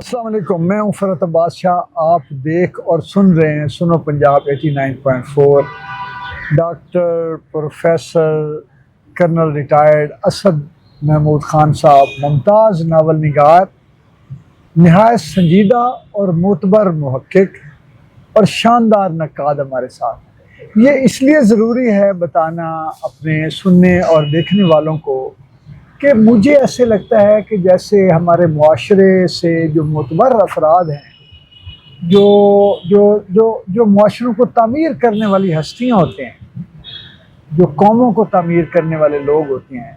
अस्सलाम वालेकुम, मैं हूं फरत बादशाह। आप देख और सुन रहे हैं सुनो Punjab 89.4। Doctor professor colonel retired Asad Mahmood Khan साहब मुमताज़ नावल निगार, नहायत संजीदा और मोतबर मुहक्किक और शानदार नक्काद हमारे साथ। ये इसलिए ज़रूरी है बताना अपने सुनने और देखने वालों को कि मुझे ऐसे लगता है कि जैसे हमारे मुआशरे से जो मोतबर अफराद हैं, जो जो जो जो मुआशरों को तामीर करने वाली हस्तियाँ होते हैं, जो कौमों को तामीर करने वाले लोग होते हैं,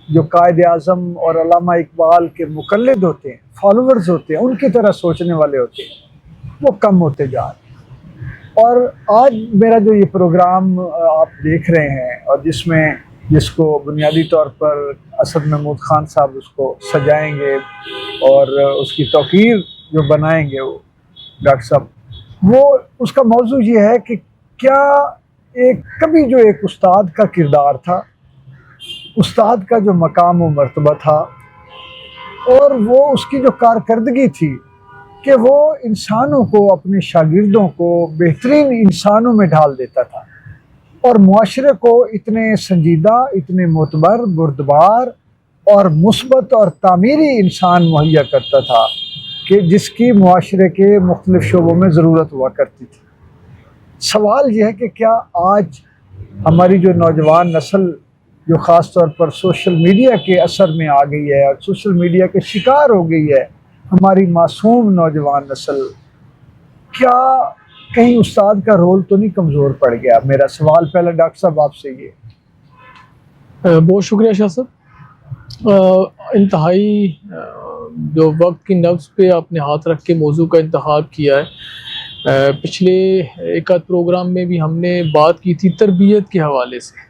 जो कायद आज़म और अल्लामा इकबाल के मुक़ल्लिद होते हैं, फॉलोअर्स होते हैं, उनकी तरह सोचने वाले होते हैं, वो कम होते जा रहे हैं। और आज मेरा जो ये प्रोग्राम आप देख रहे हैं और जिसको बुनियादी तौर पर असद महमूद खान साहब उसको सजाएंगे और उसकी तौकीर जो बनाएंगे वो डॉक्टर साहब, वो उसका मौजू ये है कि क्या कभी जो एक उस्ताद का किरदार था, उस्ताद का जो मकाम व मर्तबा था और वो उसकी जो कारकर्दगी थी कि वो इंसानों को, अपने शागिर्दों को बेहतरीन इंसानों में ढाल देता था और मुआशरे को इतने संजीदा, इतने मोतबर, बुर्दबार और मुस्बत और तामीरी इंसान मुहैया करता था कि जिसकी मुआशरे के मुख्तलिफ शोबों में ज़रूरत हुआ करती थी। सवाल यह है कि क्या आज हमारी जो नौजवान नस्ल जो ख़ास तौर पर सोशल मीडिया के असर में आ गई है और सोशल मीडिया के शिकार हो गई है, हमारी मासूम नौजवान नस्ल, क्या कहीं उस्ताद का रोल तो नहीं कमज़ोर पड़ गया? मेरा सवाल पहला डॉक्टर साहब आपसे ये। बहुत शुक्रिया शाह साहब। इंतहाई जो वक्त की नब्ज़ पे आपने हाथ रख के मौजू का इंतखाब किया है। पिछले एक आध प्रोग्राम में भी हमने बात की थी तरबियत के हवाले से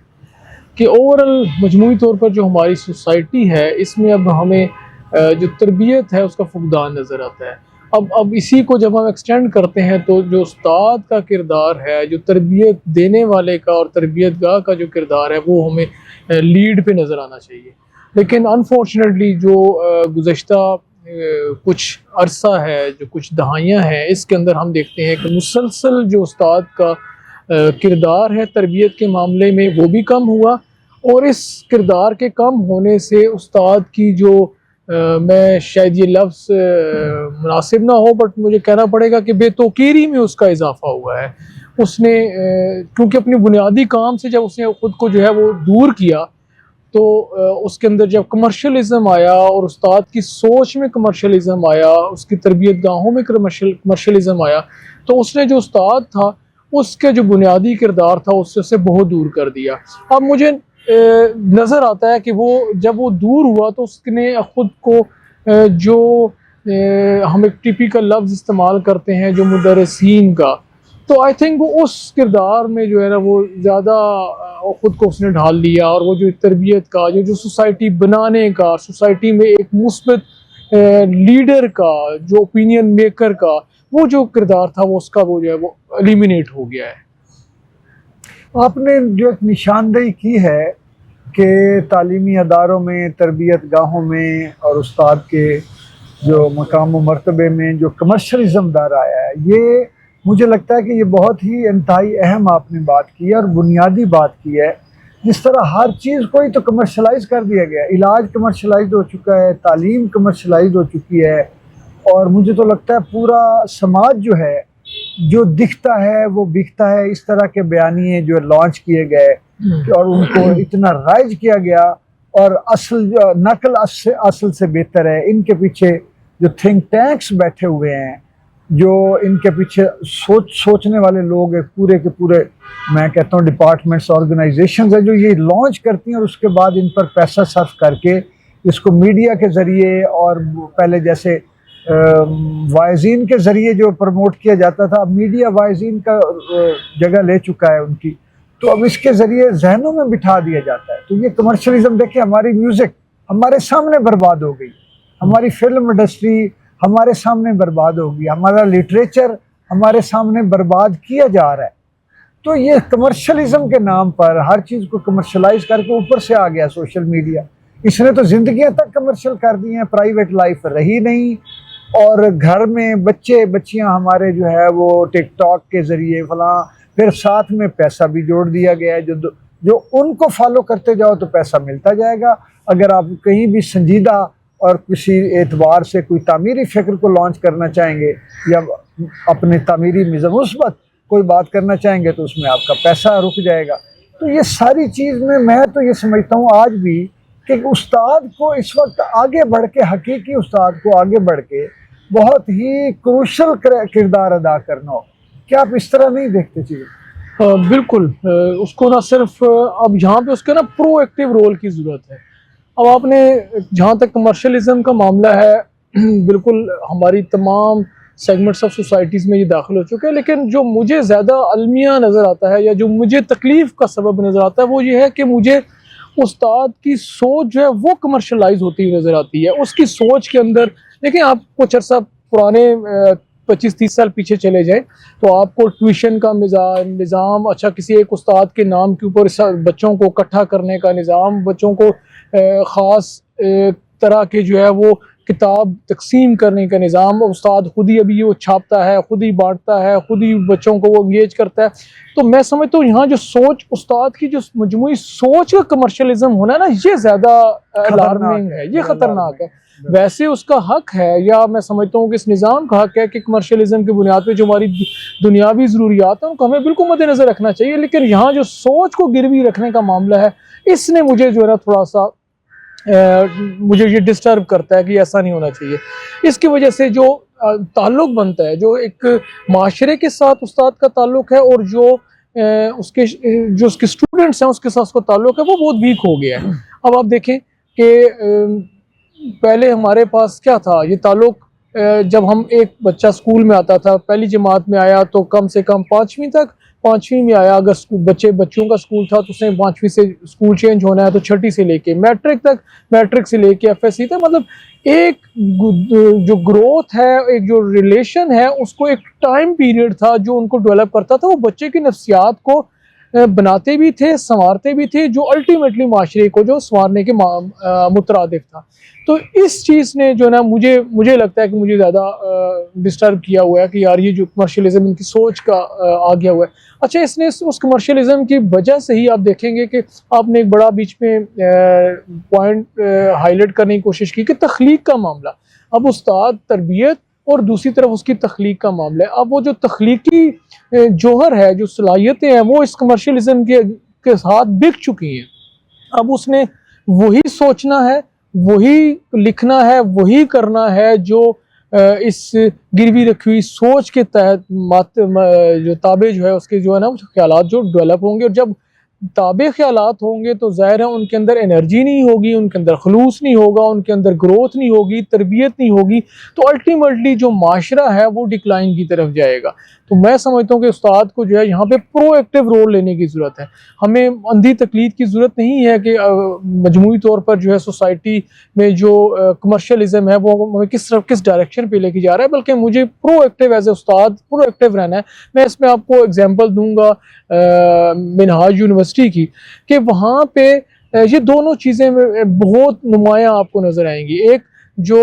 कि ओवरऑल मजमूई तौर पर जो हमारी सोसाइटी है इसमें अब हमें जो तरबियत है उसका फुकदान नज़र आता है। अब इसी को जब हम एक्सटेंड करते हैं तो जो उस्ताद का किरदार है, जो तरबियत देने वाले का और तरबियत गाह का जो किरदार है वो हमें लीड पे नज़र आना चाहिए। लेकिन अनफॉर्चुनेटली जो गुज़श्ता कुछ अरसा है, जो कुछ दहाइयाँ हैं, इसके अंदर हम देखते हैं कि मुसलसल जो उस्ताद का किरदार है तरबियत के मामले में वो भी कम हुआ और इस किरदार के कम होने से उस्ताद की जो मैं शायद ये लफ्ज़ मुनासिब ना हो बट मुझे कहना पड़ेगा कि बेतौकीरी में उसका इजाफा हुआ है। उसने क्योंकि अपनी बुनियादी काम से जब उसने ख़ुद को जो है वो दूर किया तो उसके अंदर जब कमर्शलिज़म आया और उस्ताद की सोच में कमर्शलिज़म आया, उसकी तरबियत गाहों में कमर्शलिज़म आया, तो उसने जो उस्ताद था उसके जो बुनियादी किरदार था उससे बहुत दूर कर दिया। अब मुझे नज़र आता है कि वो जब वो दूर हुआ तो उसने ख़ुद को जो हम एक टिपिकल लफ्ज़ इस्तेमाल करते हैं जो मुदर्रिसीन का, तो आई थिंक वो उस किरदार में जो है ना वो ज़्यादा ख़ुद को उसने ढाल लिया और वो जो तरबियत का जो सोसाइटी बनाने का, सोसाइटी में एक मुस्बत लीडर का, जो ओपिनियन मेकर का वो जो किरदार था वो उसका वो जो है वो एलिमिनेट हो गया है। आपने जो एक निशानदेही की है कि तालीमी अदारों में, तरबियत गाहों में और उस्ताद के जो मकाम व मर्तबे में जो कमर्शलिज़म दार आया है, ये मुझे लगता है कि ये बहुत ही इंतहाई अहम आपने बात की है और बुनियादी बात की है। जिस तरह हर चीज़ को ही तो कमर्शलाइज़ कर दिया गया, इलाज कमर्शलाइज़ हो चुका है, तालीम कमर्शलाइज़ हो चुकी है और मुझे तो लगता है पूरा समाज जो है, जो दिखता है वो बिकता है। इस तरह के बयानिए जो लॉन्च किए गए और उनको इतना राइज किया गया और नकल असल से बेहतर है। इनके पीछे जो थिंक टैंक्स बैठे हुए हैं, जो इनके पीछे सोचने वाले लोग हैं, पूरे के पूरे मैं कहता हूँ डिपार्टमेंट्स, ऑर्गेनाइजेशंस हैं जो ये लॉन्च करती हैं और उसके बाद इन पर पैसा सर्फ करके इसको मीडिया के ज़रिए और पहले जैसे वाइज़ीन के ज़रिए जो प्रमोट किया जाता था, अब मीडिया वाइज़ीन का जगह ले चुका है उनकी, तो अब इसके ज़रिए जहनों में बिठा दिया जाता है। तो ये कमर्शलिज़म देखिए, हमारी म्यूज़िक हमारे सामने बर्बाद हो गई, हमारी फिल्म इंडस्ट्री हमारे सामने बर्बाद हो गई, हमारा लिटरेचर हमारे सामने बर्बाद किया जा रहा है। तो ये कमर्शलिज़म के नाम पर हर चीज़ को कमर्शलाइज करके ऊपर से आ गया सोशल मीडिया। इसने तो ज़िंदगियाँ तक कमर्शियल कर दी हैं, प्राइवेट लाइफ रही नहीं। और घर में बच्चे बच्चियां हमारे जो है वो टिकटॉक के ज़रिए फलां, फिर साथ में पैसा भी जोड़ दिया गया है, जो उनको फॉलो करते जाओ तो पैसा मिलता जाएगा। अगर आप कहीं भी संजीदा और किसी एतबार से कोई तामीरी फ़िक्र को लॉन्च करना चाहेंगे या अपने तामीरी मुस्बत कोई बात करना चाहेंगे तो उसमें आपका पैसा रुक जाएगा। तो ये सारी चीज़ में मैं तो ये समझता हूँ आज भी कि उस्ताद को इस वक्त आगे बढ़ के, हकीकी उस्ताद को आगे बढ़ के बहुत ही क्रूशल किरदार अदा करना हो। क्या आप इस तरह नहीं देखते चीज़ें? बिल्कुल, उसको ना सिर्फ अब यहाँ पे उसके ना प्रोएक्टिव रोल की ज़रूरत है। अब आपने, जहाँ तक कमर्शलिज्म का मामला है, बिल्कुल हमारी तमाम सेगमेंट्स ऑफ सोसाइटीज़ में ये दाखिल हो चुके हैं, लेकिन जो मुझे ज़्यादा अलमिया नज़र आता है या जो मुझे तकलीफ़ का सबब नज़र आता है वो ये है कि मुझे उस्ताद की सोच जो है वो कमर्शलाइज होती हुई नज़र आती है। उसकी सोच के अंदर देखिए, आप कुछ अर्सा पुराने 25-30 साल पीछे चले जाएं तो आपको ट्यूशन का निज़ाम, अच्छा किसी एक उस्ताद के नाम के ऊपर बच्चों को इकट्ठा करने का निज़ाम, बच्चों को ख़ास तरह के जो है वो किताब तकसीम करने का निज़ाम, उस्ताद खुद ही अभी वो छापता है, खुद ही बांटता है, खुद ही बच्चों को वो इंगेज करता है। तो मैं समझता हूँ यहाँ जो सोच, उस्ताद की जो मजमूई सोच का कमर्शलिज्म होना है ना, ये ज़्यादा अलार्मिंग है, ये ख़तरनाक है। वैसे उसका हक है, या मैं समझता हूँ कि इस निज़ाम का हक है कि कमर्शलिज्म की बुनियाद पर जो हमारी दुनियावी ज़रूरियात है उनको हमें बिल्कुल मद्देनज़र रखना चाहिए, लेकिन यहाँ जो सोच को गिरवी रखने का मामला है, इसने मुझे जो है ना थोड़ा सा मुझे ये डिस्टर्ब करता है कि ऐसा नहीं होना चाहिए। इसकी वजह से जो ताल्लुक बनता है, जो एक माशरे के साथ उस्ताद का ताल्लुक है और जो उसके स्टूडेंट्स हैं उसके साथ उसका ताल्लुक है, वो बहुत वीक हो गया है। अब आप देखें कि पहले हमारे पास क्या था, ये ताल्लुक, जब हम एक बच्चा स्कूल में आता था, पहली जमात में आया तो कम से कम 5वीं में आया, अगर बच्चों का स्कूल था तो उसने 5वीं से स्कूल चेंज होना है तो 6ठी से लेके मैट्रिक तक, मैट्रिक से लेके एफएससी तक, मतलब एक जो ग्रोथ है, एक जो रिलेशन है, उसको एक टाइम पीरियड था जो उनको डेवलप करता था। वो बच्चे की नफ्सियात को बनाते भी थे, संवारते भी थे, जो अल्टीमेटली माशरे को जो संवारने के मुतरादिफ था। तो इस चीज़ ने जो ना मुझे लगता है कि मुझे ज़्यादा डिस्टर्ब किया हुआ है कि यार ये जो कमर्शलिज्म इनकी सोच का आ गया हुआ है। अच्छा, इसने उस कमर्शलिज्म की वजह से ही आप देखेंगे कि आपने एक बड़ा बीच में पॉइंट हाईलाइट करने की कोशिश की कि तख्लीक का मामला। अब उस्ताद तरबियत और दूसरी तरफ उसकी तख्लीक का मामला है। अब वो जो तख्लीकी जौहर है, जो सलाहियतें हैं, वो इस कमर्शलिज्म के साथ बिक चुकी हैं। अब उसने वही सोचना है, वही लिखना है, वही करना है जो इस गिरवी रखी हुई सोच के तहत जो ताबे जो है उसके जो है ना ख्यालात जो डेवलप होंगे, और जब ताबे ख्यालात होंगे तो ज़ाहिर है उनके अंदर एनर्जी नहीं होगी, उनके अंदर खलूस नहीं होगा, उनके अंदर ग्रोथ नहीं होगी, तरबियत नहीं होगी, तो अल्टीमेटली जो माशरा है वो डिक्लाइन की तरफ जाएगा। तो मैं समझता हूँ कि उस्ताद को जो है यहाँ पे प्रोएक्टिव रोल लेने की ज़रूरत है। हमें अंधी तकलीद की ज़रूरत नहीं है कि मजमूई तौर पर जो है सोसाइटी में जो कमर्शलिज्म है वो हमें किस डायरेक्शन पे लेके जा रहा है, बल्कि मुझे proactive as a Ustad proactive रहना है। मैं इसमें आपको एग्जांपल दूंगा मिनहाज यूनिवर्सिटी की, कि वहाँ पे ये दोनों चीज़ें बहुत नुमायाँ आपको नज़र आएंगी। एक जो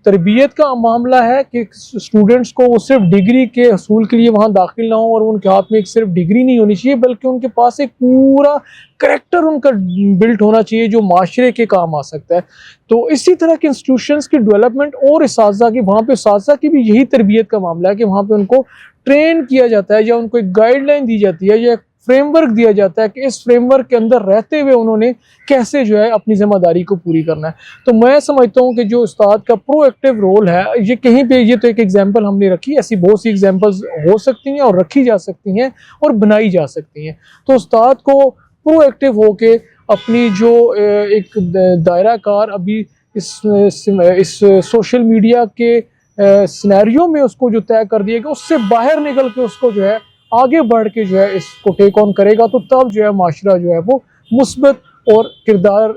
तरबियत का मामला है कि स्टूडेंट्स को वो सिर्फ डिग्री के हसूल के लिए वहाँ दाखिल ना हो, और उनके हाथ में एक सिर्फ डिग्री नहीं होनी चाहिए, बल्कि उनके पास एक पूरा करैक्टर उनका बिल्ट होना चाहिए जो माशरे के काम आ सकता है। तो इसी तरह के इंस्टीट्यूशंस की डेवलपमेंट और इसातिज़ा की, वहाँ पे इसातिज़ा की भी यही तरबियत का मामला है कि वहाँ पे उनको ट्रेन किया जाता है, या उनको एक गाइडलाइन दी जाती है, या फ्रेमवर्क दिया जाता है कि इस फ्रेमवर्क के अंदर रहते हुए उन्होंने कैसे जो है अपनी जिम्मेदारी को पूरी करना है। तो मैं समझता हूँ कि जो उस्ताद का प्रोएक्टिव रोल है, ये कहीं पे, ये तो एक एग्जांपल हमने रखी, ऐसी बहुत सी एग्जांपल्स हो सकती हैं और रखी जा सकती हैं और बनाई जा सकती हैं। तो उस्ताद को प्रोएक्टिव होके अपनी जो एक दायरा कार अभी इस सोशल मीडिया के सिनेरियो में उसको जो तय कर दिया गया, उससे बाहर निकल के उसको जो है आगे बढ़ के जो है इसको टेक ऑन करेगा, तो तब जो है माशरा जो है वो मुस्बत और किरदार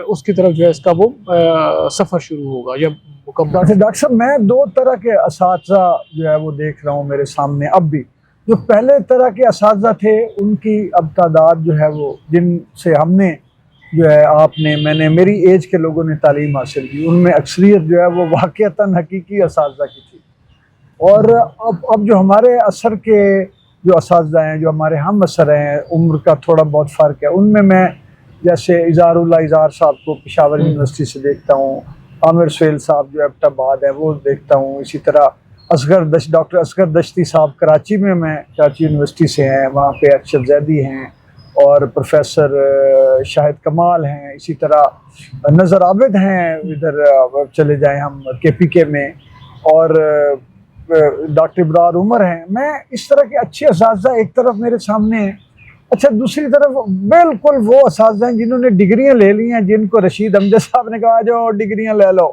उसकी तरफ जो है इसका वो सफ़र शुरू होगा या मुकम्मल। डॉक्टर साहब, मैं दो तरह के असातिज़ा जो है वो देख रहा हूँ मेरे सामने अब भी। जो पहले तरह के असातिज़ा थे उनकी अब तादाद जो है वो, जिनसे हमने जो है आपने मैंने मेरी एज के लोगों ने तालीम हासिल की, उनमें अक्सरियत जो है वो वाक़तन हकीकी असातिज़ा की थी। और अब जो हमारे असर के जो असातिज़ा हैं, जो हमारे हम असर हैं, उम्र का थोड़ा बहुत फ़र्क है, उनमें मैं जैसे इज़ारुल्लाह इज़ार साहब को पेशावर यूनिवर्सिटी से देखता हूँ, आमिर सुहेल साहब जो एबटाबाद है वो देखता हूँ, इसी तरह डॉक्टर असगर दश्ती साहब कराची में, मैं कराची यूनिवर्सिटी से हैं, वहाँ पे अरशद जैदी हैं और प्रोफेसर शाहिद कमाल हैं, इसी तरह नज़र आबिद हैं, इधर चले जाएं हम KPK में, और डॉक्टर इब्रार उमर हैं। मैं इस तरह के अच्छे असातिज़ा एक तरफ मेरे सामने हैं, अच्छा दूसरी तरफ बिल्कुल वो असातिज़ा हैं जिन्होंने डिग्रियां ले ली हैं, जिनको रशीद अमजद साहब ने कहा जो डिग्रियां ले लो,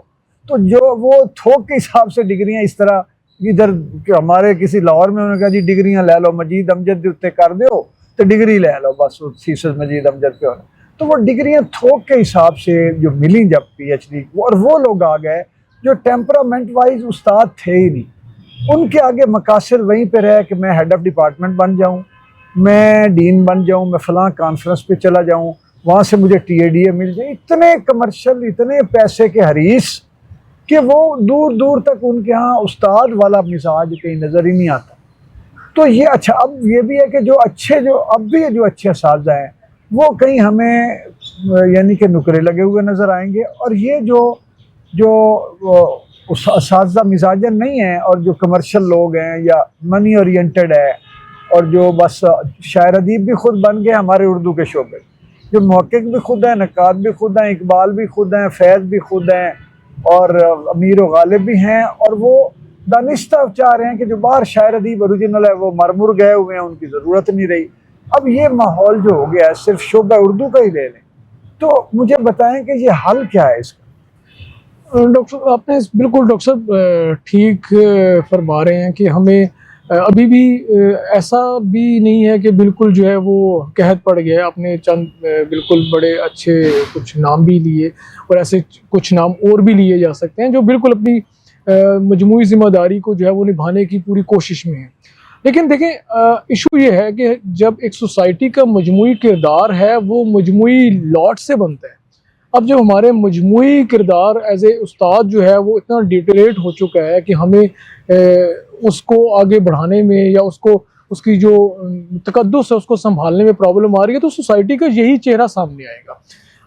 तो जो वो थोक के हिसाब से डिग्रियां इस तरह, इधर हमारे किसी लाहौर में उन्होंने कहा जी डिग्रियां ले लो, मजीद अमजद उत्ते कर दो तो डिग्री ले लो, बस थीसिस मजीद अमजद पे होना। तो वो डिग्रियां थोक के हिसाब से जो मिली जब PhD, और वो लोग आ गए जो टेम्परामेंट वाइज उस्ताद थे ही नहीं, उनके आगे मकासद वहीं पे रहे कि मैं हेड ऑफ डिपार्टमेंट बन जाऊं, मैं डीन बन जाऊं, मैं फ़लाँ कॉन्फ्रेंस पे चला जाऊं, वहाँ से मुझे TADA मिल जाए। इतने कमर्शियल, इतने पैसे के हरीस कि वो दूर दूर तक उनके यहाँ उस्ताद वाला मिजाज कहीं नज़र ही नहीं आता। तो ये अच्छा, अब ये भी है कि जो अच्छे, जो अब भी जो अच्छे असातिज़ा हैं वो कहीं हमें यानी कि नुकरे लगे हुए नज़र आएंगे, और ये जो असातिज़ा मिजाजन नहीं है और जो कमर्शियल लोग हैं या मनी ओरिएंटेड है, और जो बस शायर अदीब भी खुद बन गए हमारे उर्दू के शोबे, जो मुहक्किक भी खुद हैं, नक्काद भी खुद हैं, इकबाल भी खुद हैं, फैज़ भी खुद हैं, और अमीर व गालिब भी हैं, और वो दानिस्ता चाह रहे हैं कि जो बाहर शायर अदीब ओरिजिनल है वो मरमुर गए हुए हैं, उनकी ज़रूरत नहीं रही। अब ये माहौल जो हो गया है, सिर्फ शोबा उर्दू का ही ले लें, तो मुझे बताएं कि ये हल क्या है इसका? डॉक्टर आपने बिल्कुल डॉक्टर साहब ठीक फरमा रहे हैं कि हमें अभी भी ऐसा भी नहीं है कि बिल्कुल जो है वो कहत पड़ गया है। आपने चंद बिल्कुल बड़े अच्छे कुछ नाम भी लिए, और ऐसे कुछ नाम और भी लिए जा सकते हैं जो बिल्कुल अपनी मजमूई ज़िम्मेदारी को जो है वो निभाने की पूरी कोशिश में है। लेकिन देखें, इशू ये है कि जब एक सोसाइटी का मजमूई किरदार है वो मजमूई लॉट से बनता है। अब जब हमारे मजमूई किरदार एज ए उस्ताद जो है वो इतना डिटेलेट हो चुका है कि हमें उसको आगे बढ़ाने में या उसको उसकी जो तकद्दुस है उसको संभालने में प्रॉब्लम आ रही है, तो सोसाइटी का यही चेहरा सामने आएगा।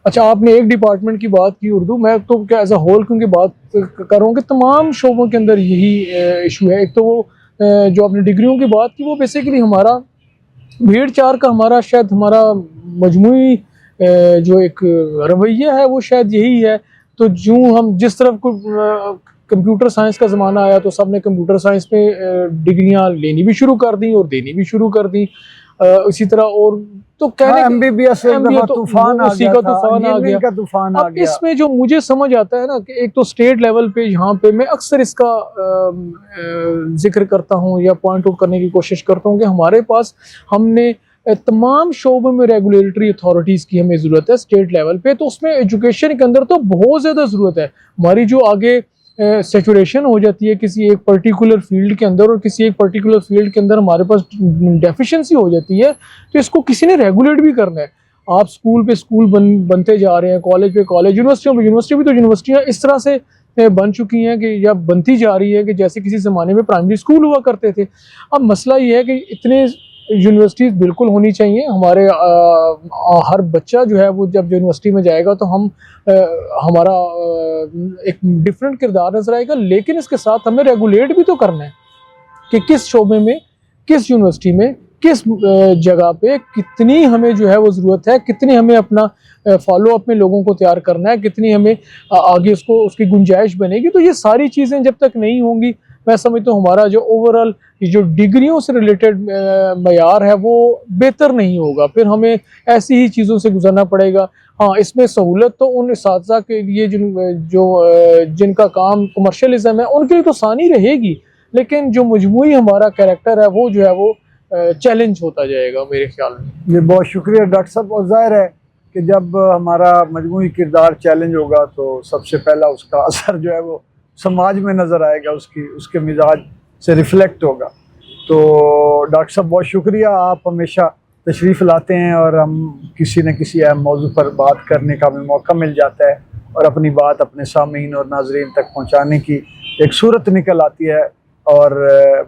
अच्छा, आपने एक डिपार्टमेंट की बात की उर्दू, मैं तो क्या एज अ होल क्योंकि बात कर रहा हूँ कि तमाम शोबों के अंदर यही इशू है। एक तो वो जो आपने डिग्रियों की बात की, वो बेसिकली हमारा भीड़ चार का हमारा शायद हमारा मजमूई जो एक रवैया है वो शायद यही है। तो जो हम जिस तरफ को कंप्यूटर साइंस का ज़माना आया तो सब ने कंप्यूटर साइंस में डिग्रियां लेनी भी शुरू कर दी और देनी भी शुरू कर दी। इसी तरह और तो कहने MBBS तूफान आ गया, तूफान आ गया, तूफान आ अब गया। इसमें जो मुझे समझ आता है ना कि एक तो स्टेट लेवल पे यहाँ पे मैं अक्सर इसका जिक्र करता हूँ या पॉइंट आउट करने की कोशिश करता हूँ कि हमारे पास हमने तमाम शोबों में रेगुलेटरी अथॉरिटीज़ की हमें ज़रूरत है स्टेट लेवल पे, तो उसमें एजुकेशन के अंदर तो बहुत ज़्यादा ज़रूरत है। हमारी जो आगे सेचुरेशन हो जाती है किसी एक पर्टिकुलर फील्ड के अंदर और किसी एक पर्टिकुलर फील्ड के अंदर हमारे पास डेफिशिएंसी हो जाती है, तो इसको किसी ने रेगुलेट भी करना है। आप स्कूल पे स्कूल बनते जा रहे हैं, कॉलेज पे कॉलेज, यूनिवर्सिटियों पे यूनिवर्सिटी भी, तो यूनिवर्सिटियाँ इस तरह से बन चुकी हैं कि या बनती जा रही है कि जैसे किसी ज़माने में प्राइमरी स्कूल हुआ करते थे। अब मसला ये है कि इतने यूनिवर्सिटीज़ बिल्कुल होनी चाहिए। हमारे हर बच्चा जो है वो जब यूनिवर्सिटी में जाएगा तो हम हमारा एक डिफरेंट किरदार नजर आएगा। लेकिन इसके साथ हमें रेगुलेट भी तो करना है कि किस शोबे में, किस यूनिवर्सिटी में, किस जगह पे कितनी हमें जो है वो ज़रूरत है, कितनी हमें अपना फॉलो अप में लोगों को तैयार करना है, कितनी हमें आगे उसकी गुंजाइश बनेगी। तो ये सारी चीज़ें जब तक नहीं होंगी, मैं समझता हूँ हमारा जो ओवरऑल जो डिग्रियों से रिलेटेड मयार है वो बेहतर नहीं होगा। फिर हमें ऐसी ही चीज़ों से गुजरना पड़ेगा। हाँ, इसमें सहूलत तो उन इसातिज़ा के लिए जिनका काम कमर्शलिज्म है उनके लिए तो आसानी रहेगी, लेकिन जो मजमूई हमारा कैरेक्टर है वो जो है वो चैलेंज होता जाएगा मेरे ख्याल में। जी, बहुत शुक्रिया डॉक्टर साहब। और ज़ाहिर है कि जब हमारा मजमूई किरदार चैलेंज होगा तो सबसे पहला उसका असर जो है वो समाज में नज़र आएगा, उसके मिजाज से रिफ्लेक्ट होगा। तो डॉक्टर साहब बहुत शुक्रिया, आप हमेशा तशरीफ़ लाते हैं और हम किसी न किसी अहम मौजू पर बात करने का हमें मौका मिल जाता है और अपनी बात अपने सामीन और नाजरीन तक पहुँचाने की एक सूरत निकल आती है। और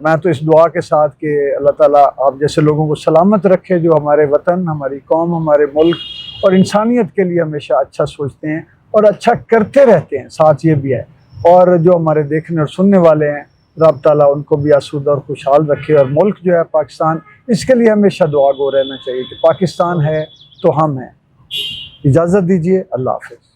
मैं तो इस दुआ के साथ कि अल्लाह ताला आप जैसे लोगों को सलामत रखे जो हमारे वतन, हमारी कौम, हमारे मुल्क और इंसानियत के लिए हमेशा अच्छा सोचते हैं और अच्छा करते रहते हैं। साथ ये भी है, और जो हमारे देखने और सुनने वाले हैं, रब ताला उनको भी आसूदा और खुशहाल रखे। और मुल्क जो है पाकिस्तान, इसके लिए हमेशा दुआ गो रहना चाहिए कि पाकिस्तान है तो हम हैं। इजाज़त दीजिए, अल्लाह हाफ़िज़।